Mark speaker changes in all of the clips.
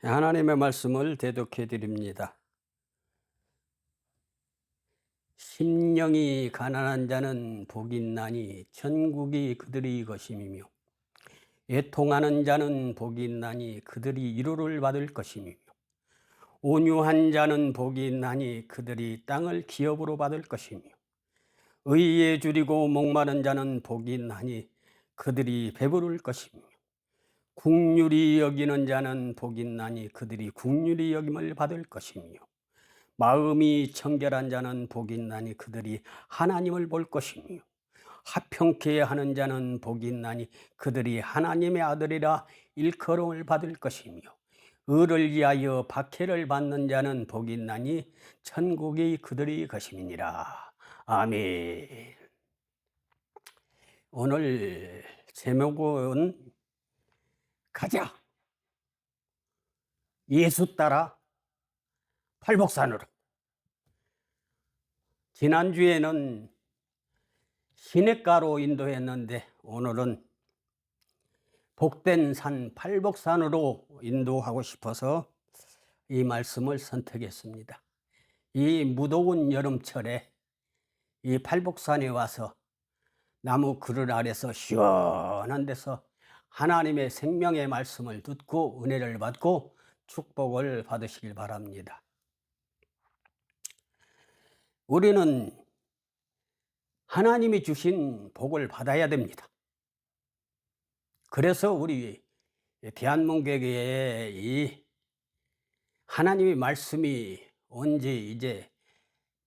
Speaker 1: 하나님의 말씀을 대독해 드립니다. 심령이 가난한 자는 복이 있나니 천국이 그들의 것임이며, 애통하는 자는 복이 있나니 그들이 위로를 받을 것임이며, 온유한 자는 복이 있나니 그들이 땅을 기업으로 받을 것이며, 의에 줄이고 목마른 자는 복이 있나니 그들이 배부를 것이며, 긍휼히 여기는 자는 복이 있나니 그들이 긍휼히 여김을 받을 것이며, 마음이 청결한 자는 복이 있나니 그들이 하나님을 볼 것이며, 화평케 하는 자는 복이 있나니 그들이 하나님의 아들이라 일컬음을 받을 것이며, 의를 위하여 박해를 받는 자는 복이 있나니 천국이 그들의 것임이니라. 아멘. 오늘 제목은 가자, 예수 따라 팔복산으로. 지난주에는 시냇가로 인도했는데 오늘은 복된 산 팔복산으로 인도하고 싶어서 이 말씀을 선택했습니다. 이 무더운 여름철에 이 팔복산에 와서 나무 그늘 아래서 시원한 데서 하나님의 생명의 말씀을 듣고 은혜를 받고 축복을 받으시길 바랍니다. 우리는 하나님이 주신 복을 받아야 됩니다. 그래서 우리 대한민국에 이 하나님의 말씀이 언제 이제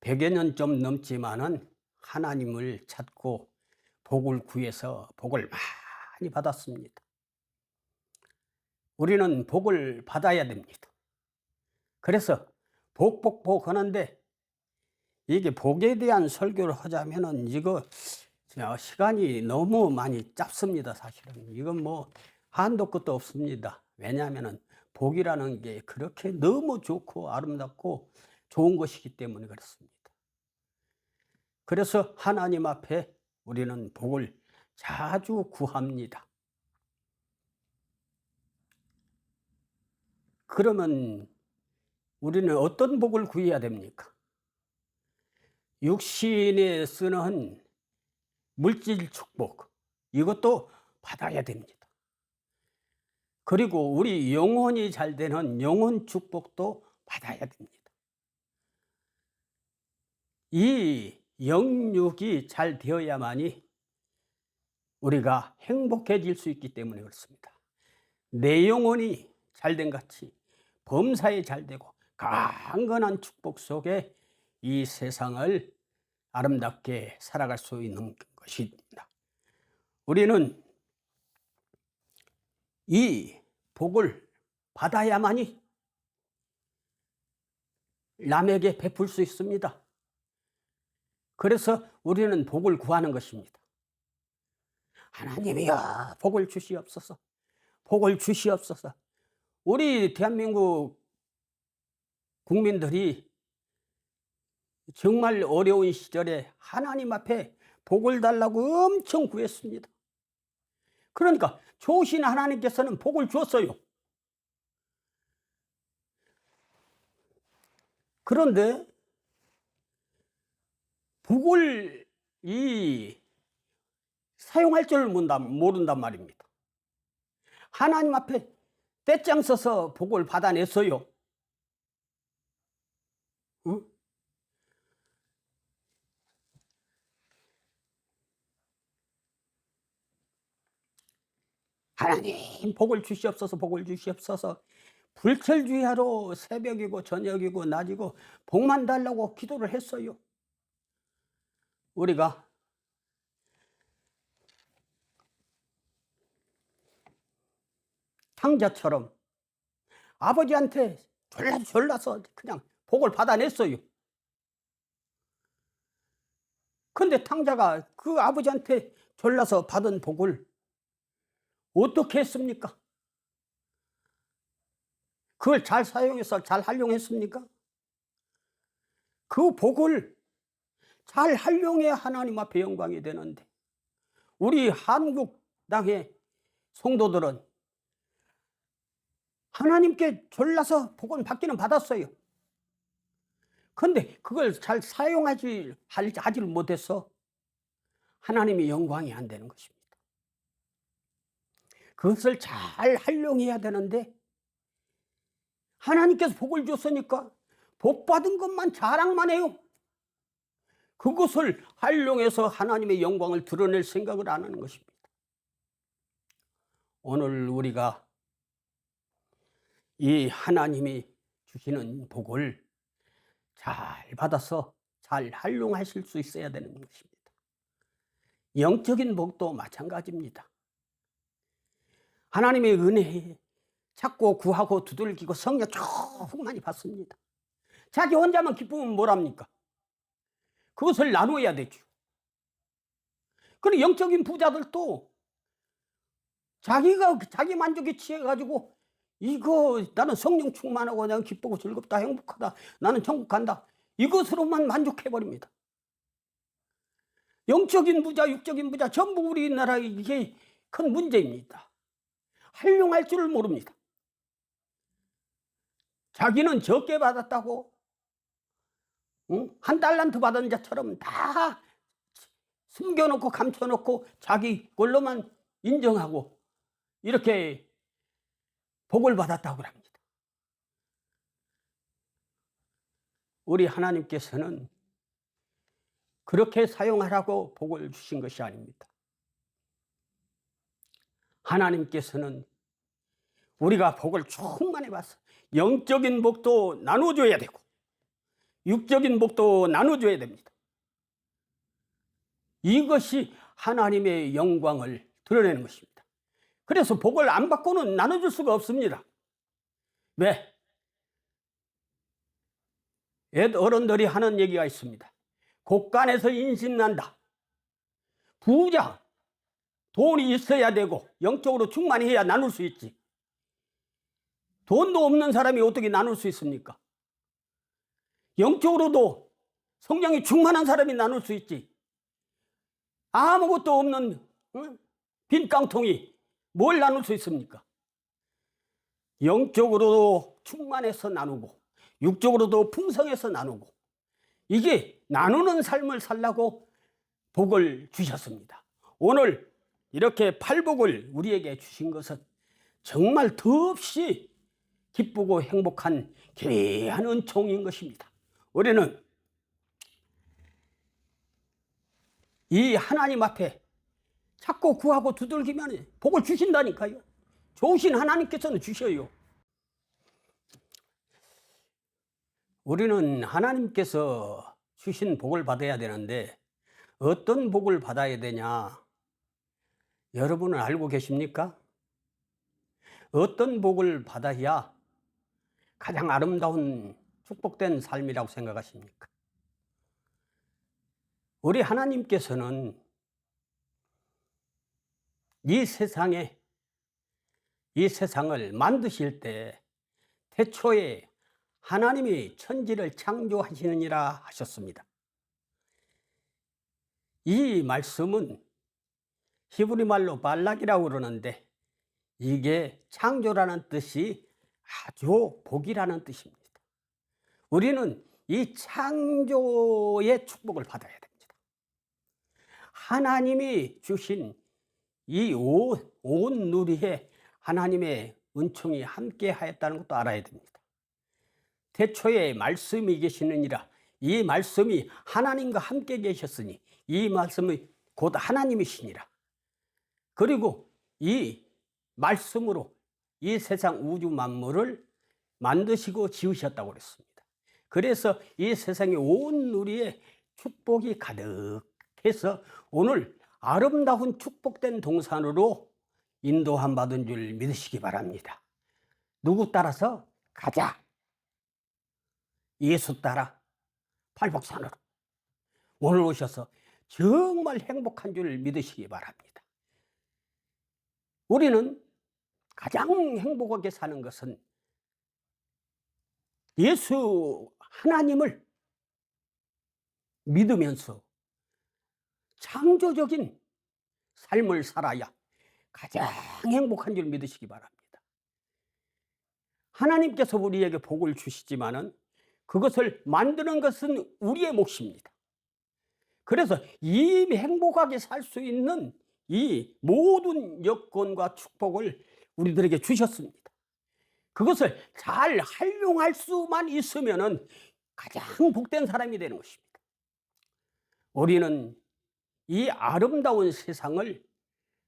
Speaker 1: 100여 년 좀 넘지만은 하나님을 찾고 복을 구해서 복을 많이 받았습니다. 우리는 복을 받아야 됩니다. 그래서 복 하는데 이게 복에 대한 설교를 하자면은 이거 시간이 너무 많이 짧습니다. 사실은 이건 뭐 한도 끝도 없습니다. 왜냐하면은 복이라는 게 그렇게 너무 좋고 아름답고 좋은 것이기 때문에 그렇습니다. 그래서 하나님 앞에 우리는 복을 자주 구합니다. 그러면 우리는 어떤 복을 구해야 됩니까? 육신에 쓰는 물질 축복, 이것도 받아야 됩니다. 그리고 우리 영혼이 잘 되는 영혼 축복도 받아야 됩니다. 이 영육이 잘 되어야만이 우리가 행복해질 수 있기 때문에 그렇습니다. 내 영혼이 잘된 같이 범사에 잘 되고 강건한 축복 속에 이 세상을 아름답게 살아갈 수 있는 것입니다. 우리는 이 복을 받아야만이 남에게 베풀 수 있습니다. 그래서 우리는 복을 구하는 것입니다. 하나님이여 복을 주시옵소서. 복을 주시옵소서. 우리 대한민국 국민들이 정말 어려운 시절에 하나님 앞에 복을 달라고 엄청 구했습니다. 그러니까 좋으신 하나님께서는 복을 주었어요. 그런데 복을 사용할 줄 모른단 말입니다. 하나님 앞에 떼짱 써서 복을 받아냈어요. 응? 하나님 복을 주시옵소서, 복을 주시옵소서. 불철주야로 새벽이고 저녁이고 낮이고 복만 달라고 기도를 했어요. 우리가 탕자처럼 아버지한테 졸라서 그냥 복을 받아냈어요. 근데 탕자가 그 아버지한테 졸라서 받은 복을 어떻게 했습니까? 그걸 잘 사용해서 잘 활용했습니까? 그 복을 잘 활용해야 하나님 앞에 영광이 되는데, 우리 한국 땅의 성도들은 하나님께 졸라서 복은 받기는 받았어요. 그런데 그걸 잘 사용하지를 못해서 하나님의 영광이 안 되는 것입니다. 그것을 잘 활용해야 되는데 하나님께서 복을 줬으니까 복 받은 것만 자랑만 해요. 그것을 활용해서 하나님의 영광을 드러낼 생각을 안 하는 것입니다. 오늘 우리가 이 하나님이 주시는 복을 잘 받아서 잘 활용하실 수 있어야 되는 것입니다. 영적인 복도 마찬가지입니다. 하나님의 은혜에 찾고 구하고 두들기고 성령 쭉 많이 받습니다. 자기 혼자만 기쁘면 뭐랍니까? 그것을 나눠야 되죠. 그리고 영적인 부자들도 자기 만족에 취해가지고 이거 나는 성령 충만하고 나는 기쁘고 즐겁다 행복하다 나는 천국 간다 이것으로만 만족해버립니다. 영적인 부자 육적인 부자 전부 우리나라 이게 큰 문제입니다. 활용할 줄을 모릅니다. 자기는 적게 받았다고 한 달란트 받은 자처럼 다 숨겨놓고 감춰놓고 자기 걸로만 인정하고 이렇게 복을 받았다고 합니다. 우리 하나님께서는 그렇게 사용하라고 복을 주신 것이 아닙니다. 하나님께서는 우리가 복을 충만히 받아서 영적인 복도 나눠줘야 되고 육적인 복도 나눠줘야 됩니다. 이것이 하나님의 영광을 드러내는 것입니다. 그래서 복을 안 받고는 나눠줄 수가 없습니다. 왜? 옛 어른들이 하는 얘기가 있습니다. 곳간에서 인신난다. 부자, 돈이 있어야 되고 영적으로 충만해야 나눌 수 있지. 돈도 없는 사람이 어떻게 나눌 수 있습니까? 영적으로도 성령이 충만한 사람이 나눌 수 있지. 아무것도 없는 빈 깡통이 뭘 나눌 수 있습니까? 영적으로도 충만해서 나누고 육적으로도 풍성해서 나누고 이게 나누는 삶을 살라고 복을 주셨습니다. 오늘 이렇게 팔복을 우리에게 주신 것은 정말 더없이 기쁘고 행복한 귀한 은총인 것입니다. 우리는 이 하나님 앞에 찾고 구하고 두들기면 복을 주신다니까요. 좋으신 하나님께서는 주셔요. 우리는 하나님께서 주신 복을 받아야 되는데 어떤 복을 받아야 되냐? 여러분은 알고 계십니까? 어떤 복을 받아야 가장 아름다운 축복된 삶이라고 생각하십니까? 우리 하나님께서는 이 세상을 만드실 때 태초에 하나님이 천지를 창조하시느니라 하셨습니다. 이 말씀은 히브리 말로 발락이라고 그러는데 이게 창조라는 뜻이 아주 복이라는 뜻입니다. 우리는 이 창조의 축복을 받아야 됩니다. 하나님이 주신 이 온 누리에 하나님의 은총이 함께 하였다는 것도 알아야 됩니다. 태초에 말씀이 계시느니라 이 말씀이 하나님과 함께 계셨으니 이 말씀이 곧 하나님이시니라. 그리고 이 말씀으로 이 세상 우주 만물을 만드시고 지으셨다고 그랬습니다. 그래서 이 세상의 온 누리에 축복이 가득해서 오늘 아름다운 축복된 동산으로 인도함 받은 줄 믿으시기 바랍니다. 누구 따라서? 가자. 예수 따라 팔복산으로 오늘 오셔서 정말 행복한 줄 믿으시기 바랍니다. 우리는 가장 행복하게 사는 것은 예수 하나님을 믿으면서 창조적인 삶을 살아야 가장 행복한 줄 믿으시기 바랍니다. 하나님께서 우리에게 복을 주시지만은 그것을 만드는 것은 우리의 몫입니다. 그래서 이 행복하게 살 수 있는 이 모든 여건과 축복을 우리들에게 주셨습니다. 그것을 잘 활용할 수만 있으면은 가장 복된 사람이 되는 것입니다. 우리는 이 아름다운 세상을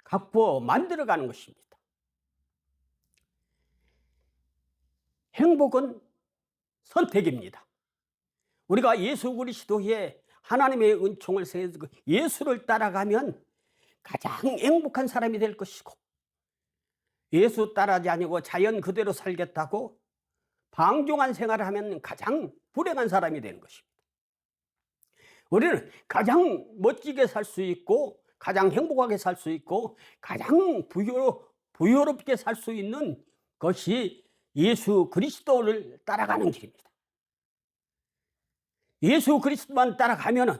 Speaker 1: 갖고 만들어가는 것입니다. 행복은 선택입니다. 우리가 예수 그리스도의 하나님의 은총을 세우고 예수를 따라가면 가장 행복한 사람이 될 것이고, 예수 따라하지 아니고 자연 그대로 살겠다고 방종한 생활을 하면 가장 불행한 사람이 되는 것입니다. 우리는 가장 멋지게 살 수 있고 가장 행복하게 살 수 있고 가장 부유롭게 살 수 있는 것이 예수 그리스도를 따라가는 길입니다. 예수 그리스도만 따라가면은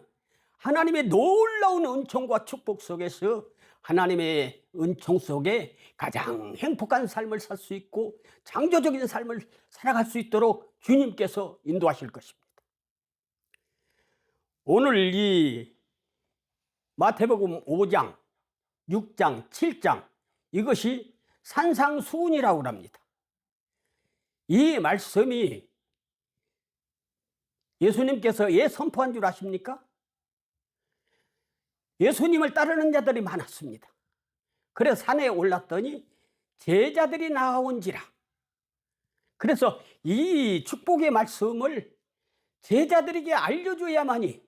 Speaker 1: 하나님의 놀라운 은총과 축복 속에서 하나님의 은총 속에 가장 행복한 삶을 살 수 있고 창조적인 삶을 살아갈 수 있도록 주님께서 인도하실 것입니다. 오늘 이 마태복음 5장, 6장, 7장 이것이 산상수훈이라고 합니다. 이 말씀이 예수님께서 왜 선포한 줄 아십니까? 예수님을 따르는 자들이 많았습니다. 그래서 산에 올랐더니 제자들이 나온지라. 그래서 이 축복의 말씀을 제자들에게 알려줘야만이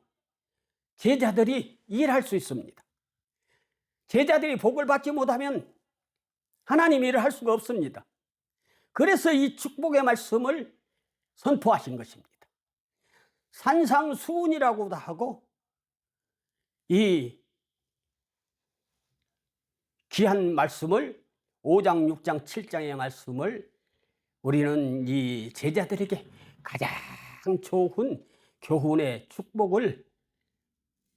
Speaker 1: 제자들이 일할 수 있습니다. 제자들이 복을 받지 못하면 하나님 일을 할 수가 없습니다. 그래서 이 축복의 말씀을 선포하신 것입니다. 산상수훈이라고도 하고 이 귀한 말씀을 5장, 6장, 7장의 말씀을 우리는 이 제자들에게 가장 좋은 교훈의 축복을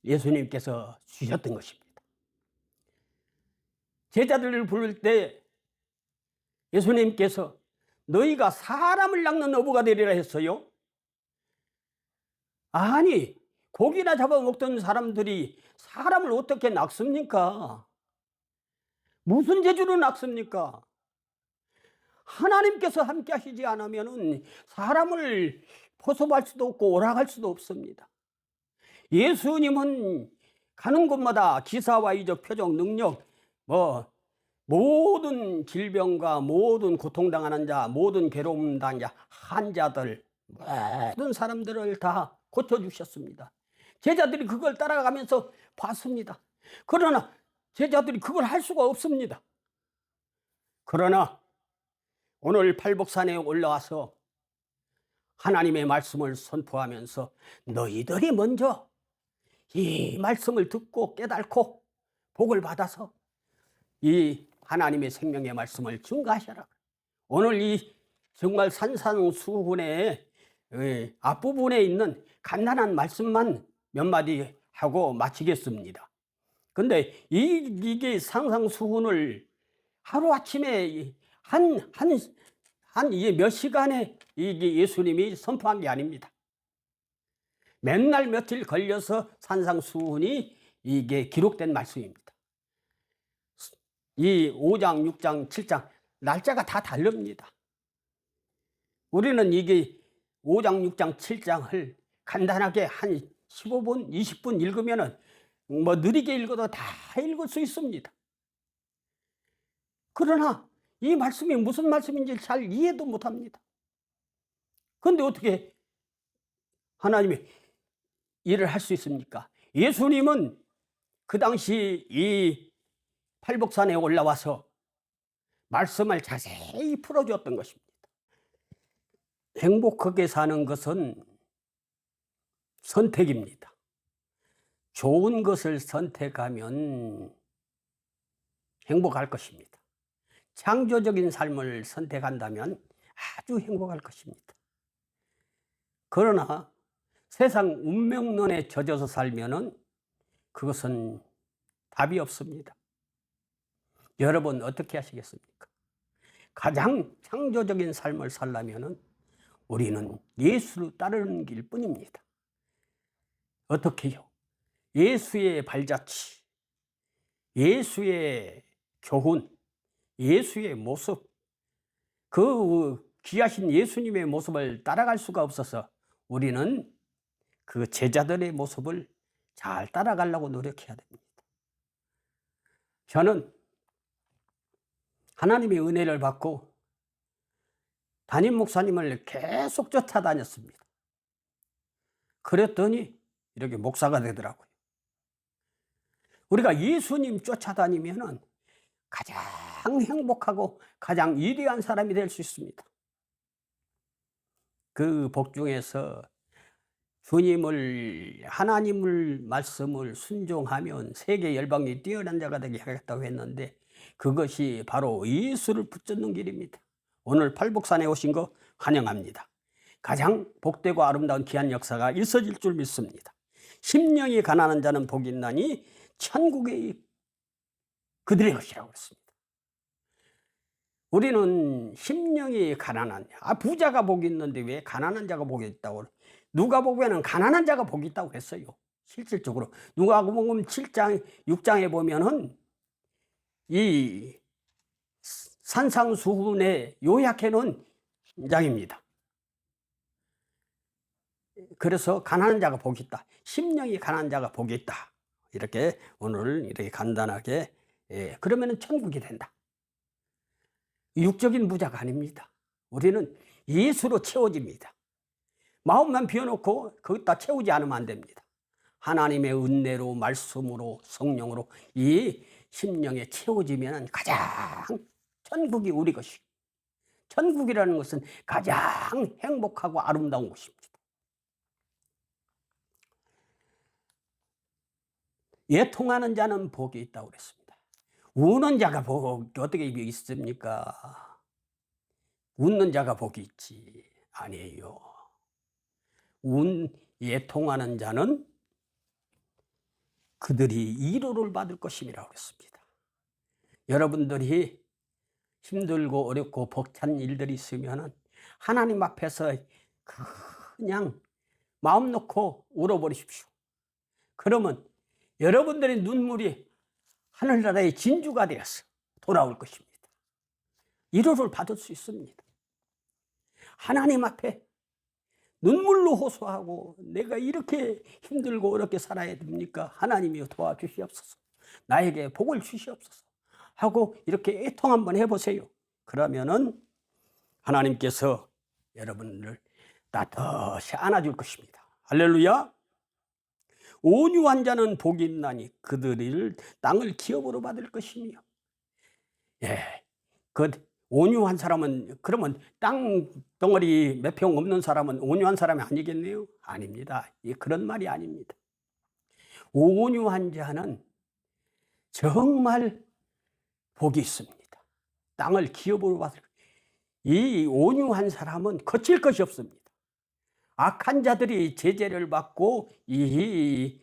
Speaker 1: 예수님께서 주셨던 것입니다. 제자들을 부를 때 예수님께서 너희가 사람을 낚는 어부가 되리라 했어요. 아니, 고기나 잡아먹던 사람들이 사람을 어떻게 낚습니까? 무슨 재주로 낚습니까? 하나님께서 함께 하시지 않으면 사람을 포섭할 수도 없고 오락할 수도 없습니다. 예수님은 가는 곳마다 기사와 이적, 표적, 능력, 모든 질병과 모든 고통당하는 자, 모든 괴로움 당한 자, 환자들, 모든 사람들을 다 고쳐주셨습니다. 제자들이 그걸 따라가면서 봤습니다. 그러나 제자들이 그걸 할 수가 없습니다. 그러나 오늘 팔복산에 올라와서 하나님의 말씀을 선포하면서 너희들이 먼저 이 말씀을 듣고 깨닫고 복을 받아서 이 하나님의 생명의 말씀을 증거하셔라. 오늘 이 정말 산상수훈의 앞부분에 있는 간단한 말씀만 몇 마디 하고 마치겠습니다. 근데 이게 산상수훈을 하루아침에 이게 몇 시간에 이게 예수님이 선포한 게 아닙니다. 맨날 며칠 걸려서 산상수훈이 이게 기록된 말씀입니다. 이 5장, 6장, 7장 날짜가 다 다릅니다. 우리는 이게 5장, 6장, 7장을 간단하게 한 15분, 20분 읽으면은 느리게 읽어도 다 읽을 수 있습니다. 그러나 이 말씀이 무슨 말씀인지 잘 이해도 못합니다. 그런데 어떻게 하나님이 일을 할 수 있습니까? 예수님은 그 당시 이 팔복산에 올라와서 말씀을 자세히 풀어주었던 것입니다. 행복하게 사는 것은 선택입니다. 좋은 것을 선택하면 행복할 것입니다. 창조적인 삶을 선택한다면 아주 행복할 것입니다. 그러나 세상 운명론에 젖어서 살면은 그것은 답이 없습니다. 여러분 어떻게 하시겠습니까? 가장 창조적인 삶을 살려면은 우리는 예수를 따르는 길뿐입니다. 어떻게요? 예수의 발자취, 예수의 교훈, 예수의 모습, 그 귀하신 예수님의 모습을 따라갈 수가 없어서 우리는 그 제자들의 모습을 잘 따라가려고 노력해야 됩니다. 저는 하나님의 은혜를 받고 담임 목사님을 계속 쫓아다녔습니다. 그랬더니 이렇게 목사가 되더라고요. 우리가 예수님 쫓아다니면은 가장 행복하고 가장 위대한 사람이 될 수 있습니다. 그 복 중에서 주님을, 하나님을 말씀을 순종하면 세계 열방이 뛰어난 자가 되게 하겠다고 했는데 그것이 바로 예수를 붙잡는 길입니다. 오늘 팔복산에 오신 거 환영합니다. 가장 복되고 아름다운 귀한 역사가 있어질 줄 믿습니다. 심령이 가난한 자는 복이 있나니 천국의 그들의 것이라고 했습니다. 우리는 심령이 가난한 자, 부자가 복이 있는데 왜 가난한 자가 복이 있다고? 누가복음에는 가난한 자가 복이 있다고 했어요. 실질적으로 누가복음 7장 6장에 보면은 이 산상수훈에 요약해 놓은 장입니다. 그래서 가난한 자가 복이 있다. 심령이 가난한 자가 복이 있다. 이렇게 오늘 이렇게 간단하게 그러면은 천국이 된다. 육적인 부자가 아닙니다. 우리는 예수로 채워집니다. 마음만 비워놓고 거기다 채우지 않으면 안 됩니다. 하나님의 은혜로, 말씀으로, 성령으로 이 심령에 채워지면 가장 천국이 우리 것이. 천국이라는 것은 가장 행복하고 아름다운 곳입니다. 애통하는 자는 복이 있다고 그랬습니다. 우는 자가 복이 어떻게 있습니까? 웃는 자가 복이 있지. 아니에요. 애통하는 자는 그들이 위로를 받을 것임이라고 그랬습니다. 여러분들이 힘들고 어렵고 벅찬 일들이 있으면 하나님 앞에서 그냥 마음 놓고 울어버리십시오. 그러면 여러분들의 눈물이 하늘나라의 진주가 되어서 돌아올 것입니다. 위로를 받을 수 있습니다. 하나님 앞에 눈물로 호소하고 내가 이렇게 힘들고 어렵게 살아야 됩니까? 하나님이여 도와주시옵소서. 나에게 복을 주시옵소서. 하고 이렇게 애통 한번 해보세요. 그러면은 하나님께서 여러분을 따뜻이 안아줄 것입니다. 할렐루야. 온유한 자는 복이 있나니 그들을 땅을 기업으로 받을 것이며. 그 온유한 사람은 그러면 땅 덩어리 몇 평 없는 사람은 온유한 사람이 아니겠네요? 아닙니다. 그런 말이 아닙니다. 온유한 자는 정말 복이 있습니다. 땅을 기업으로 받을 이 온유한 사람은 거칠 것이 없습니다. 악한 자들이 제재를 받고 이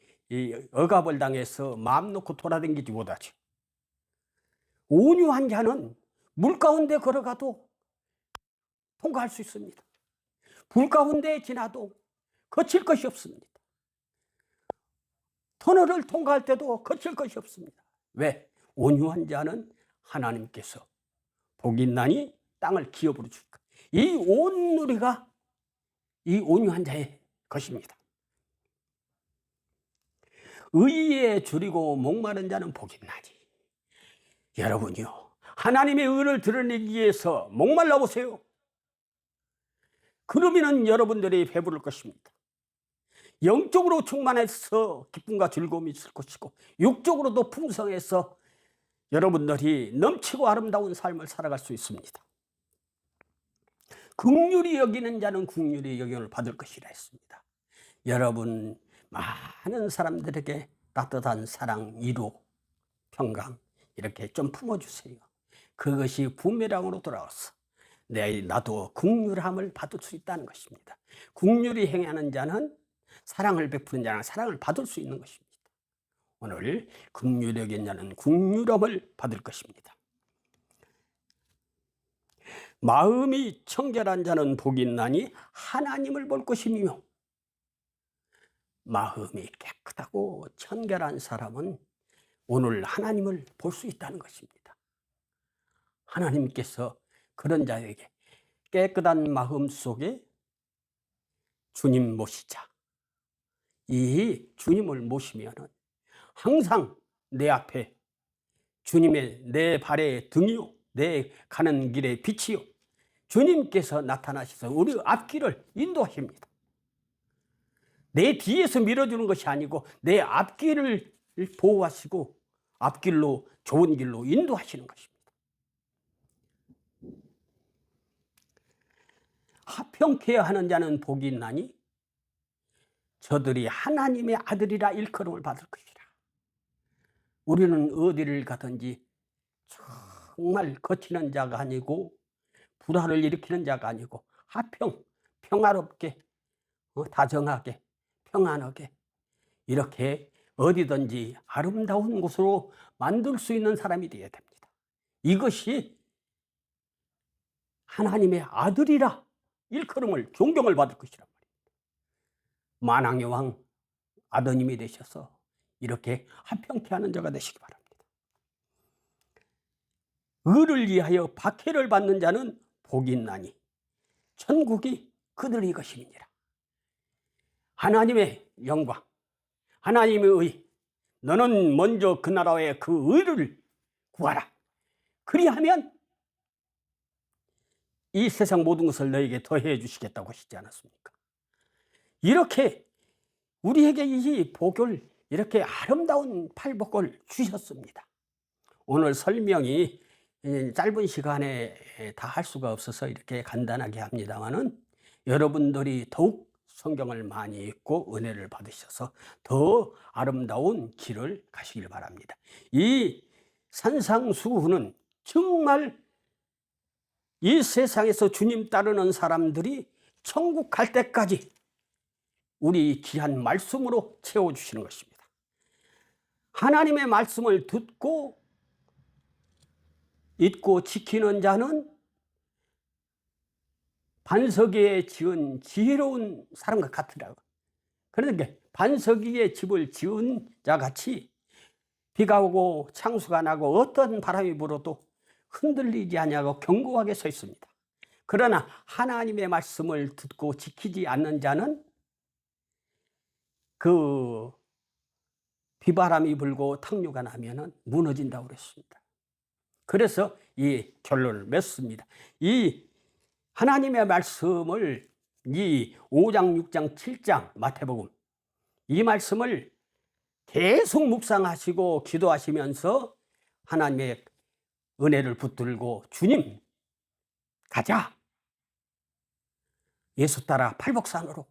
Speaker 1: 억압을 당해서 마음 놓고 돌아다니지 못하죠. 온유한 자는 물 가운데 걸어가도 통과할 수 있습니다. 불 가운데 지나도 거칠 것이 없습니다. 터널을 통과할 때도 거칠 것이 없습니다. 왜? 온유한 자는 하나님께서 복이 있나니 땅을 기업으로 줄까. 이 온누리가 이 온유한 자의 것입니다. 의에 줄이고 목마른 자는 복이 있나니. 여러분이요, 하나님의 의를 드러내기 위해서 목말라 보세요. 그러면은 여러분들이 배부를 것입니다. 영적으로 충만해서 기쁨과 즐거움이 있을 것이고 육적으로도 풍성해서 여러분들이 넘치고 아름다운 삶을 살아갈 수 있습니다. 긍휼히 여기는 자는 긍휼히 여김을 받을 것이라 했습니다. 여러분 많은 사람들에게 따뜻한 사랑, 위로, 평강 이렇게 좀 품어주세요. 그것이 부메랑으로 돌아와서 나도 긍휼함을 받을 수 있다는 것입니다. 긍휼히 행하는 자는 사랑을 베푸는 자는 사랑을 받을 수 있는 것입니다. 오늘 긍휼히 여긴 자는 긍휼함을 받을 것입니다. 마음이 청결한 자는 복이 있나니 하나님을 볼 것이며. 마음이 깨끗하고 청결한 사람은 오늘 하나님을 볼 수 있다는 것입니다. 하나님께서 그런 자에게 깨끗한 마음 속에 주님 모시자. 이 주님을 모시면 항상 내 앞에 주님의 내 발의 등이요 내 가는 길의 빛이요 주님께서 나타나셔서 우리 앞길을 인도하십니다. 내 뒤에서 밀어주는 것이 아니고 내 앞길을 보호하시고 앞길로 좋은 길로 인도하시는 것입니다. 화평케 하는 자는 복이 있나니 저들이 하나님의 아들이라 일컬음을 받을 것이라. 우리는 어디를 가든지 정말 거치는 자가 아니고 불화를 일으키는 자가 아니고 평화롭게 다정하게 평안하게 이렇게 어디든지 아름다운 곳으로 만들 수 있는 사람이 되어야 됩니다. 이것이 하나님의 아들이라 일컬음을 존경을 받을 것이란 말입니다. 만왕의 왕 아드님이 되셔서 이렇게 화평케 하는 자가 되시기 바랍니다. 의를 위하여 박해를 받는 자는 복이 있나니 천국이 그들의 것임이니라. 하나님의 영광, 하나님의 의, 너는 먼저 그 나라의 그 의를 구하라. 그리하면 이 세상 모든 것을 너에게 더해 주시겠다고 하시지 않았습니까? 이렇게 우리에게 이 복을 이렇게 아름다운 팔복을 주셨습니다. 오늘 설명이 짧은 시간에 다 할 수가 없어서 이렇게 간단하게 합니다만은 여러분들이 더욱 성경을 많이 읽고 은혜를 받으셔서 더 아름다운 길을 가시길 바랍니다. 이 산상수훈은 정말 이 세상에서 주님 따르는 사람들이 천국 갈 때까지 우리 귀한 말씀으로 채워주시는 것입니다. 하나님의 말씀을 듣고 잊고 지키는 자는 반석 위에 지은 지혜로운 사람과 같으라고. 그러니까 반석 위에 집을 지은 자 같이 비가 오고 창수가 나고 어떤 바람이 불어도 흔들리지 아니하고 견고하게 서 있습니다. 그러나 하나님의 말씀을 듣고 지키지 않는 자는 그 비바람이 불고 탕류가 나면은 무너진다고 그랬습니다. 그래서 이 결론을 맺습니다. 이 하나님의 말씀을 이 5장, 6장, 7장 마태복음 이 말씀을 계속 묵상하시고 기도하시면서 하나님의 은혜를 붙들고 주님 가자. 예수 따라 팔복산으로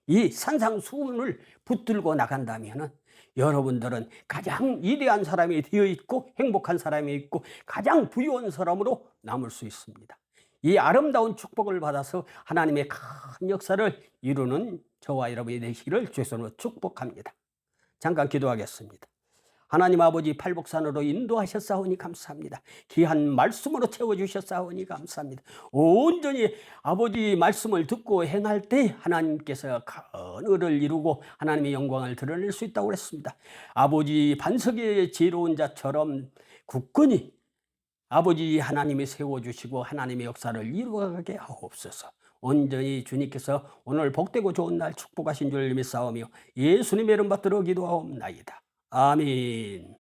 Speaker 1: 이 산상수훈을 붙들고 나간다면 여러분들은 가장 위대한 사람이 되어 있고 행복한 사람이 있고 가장 부유한 사람으로 남을 수 있습니다. 이 아름다운 축복을 받아서 하나님의 큰 역사를 이루는 저와 여러분이 되시기를 주의 이름으로 축복합니다. 잠깐 기도하겠습니다. 하나님 아버지 팔복산으로 인도하셨사오니 감사합니다. 귀한 말씀으로 채워주셨사오니 감사합니다. 온전히 아버지 말씀을 듣고 행할 때 하나님께서 큰 의를 이루고 하나님의 영광을 드러낼 수 있다고 그랬습니다. 아버지 반석의 지혜로운 자처럼 굳건히 아버지 하나님이 세워주시고 하나님의 역사를 이루어가게 하옵소서. 온전히 주님께서 오늘 복되고 좋은 날 축복하신 줄 믿사오며 예수님의 이름 받들어 기도하옵나이다. 아멘.